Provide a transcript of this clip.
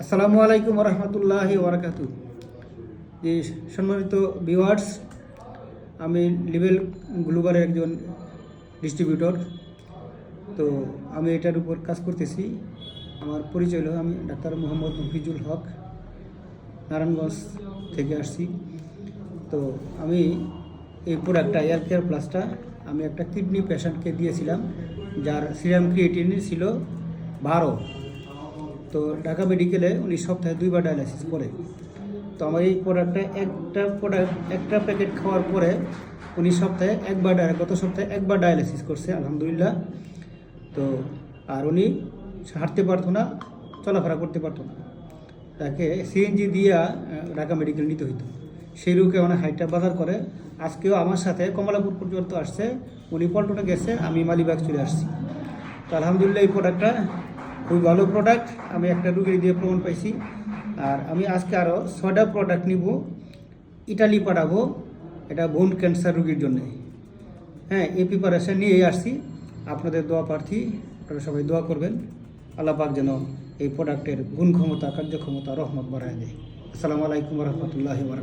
আসসালামু আলাইকুম রহমতুল্লাহি ওবরাকাতু। যে সম্মানিত ভিউয়ার্স, আমি লিবেল গ্লোবালের একজন ডিস্ট্রিবিউটর। তো আমি এটার উপর কাজ করতেছি। আমার পরিচয় হলো, আমি ডাক্তার মোহাম্মদ মফিজুল হক, নারায়ণগঞ্জ থেকে আসছি। তো আমি এই প্রোডাক্টটা এয়ার কেয়ার প্লাসটা আমি একটা কিডনি পেশেন্টকে দিয়েছিলাম, যার সিরাম ক্রিয়েটিনিন ছিল 12। তো ঢাকা মেডিকেলে উনি সপ্তাহে 2বার ডায়ালাইসিস করে। তো আমার এই প্রোডাক্টটা একটা প্যাকেট খাওয়ার পরে উনি সপ্তাহে গত সপ্তাহে একবার ডায়ালাইসিস করছে, আলহামদুলিল্লাহ। তো আর উনি হাঁটতে পারতো না, চলাফেরা করতে পারতো না, তাকে সিএনজি দিয়ে ঢাকা মেডিকেল নিতে হইতো। সেই রোগে অনেক হাইটা বাজার করে। আজকেও আমার সাথে কমলাপুর পর্যন্ত আসছে, উনি পল্টনে গেছে, আমি মালিবাগ চলে আসছি। তো আলহামদুলিল্লাহ এই প্রোডাক্টটা খুবই ভালো প্রোডাক্ট, আমি একটা রুগীর দিয়ে প্রমাণ পাইছি। আর আমি আজকে আরও 6টা প্রোডাক্ট নিব, ইটালি পাঠাবো, এটা বোন ক্যান্সার রুগীর জন্যে। হ্যাঁ, এই প্রিপারেশান নিয়েই আসছি। আপনাদের দোয়া প্রার্থী, আপনারা সবাই দোয়া করবেন, আল্লাহ পাক যেন এই প্রোডাক্টের গুণ ক্ষমতা, কার্যক্ষমতা, রহমত বাড়ায় দেয়। আসসালামু আলাইকুম রহমতুল্লাহি ওয়া বারাকাতুহু।